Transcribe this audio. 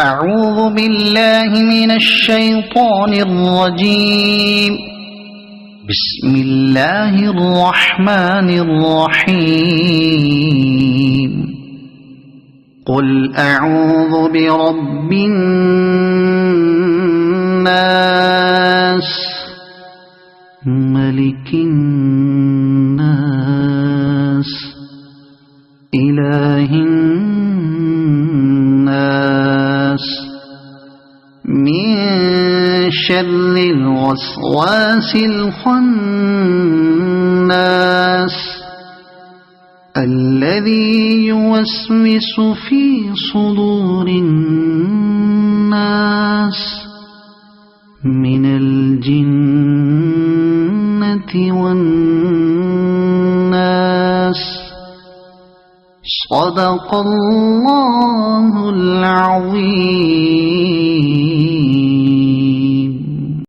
أعوذ بالله من الشيطان الرجيم. بسم الله الرحمن الرحيم. قل أعوذ برب الناس ملك الناس إله الناس من شر الوسواس الخناس الذي يوسوس في صدور الناس من الجنة والناس. صدق الله العظيم.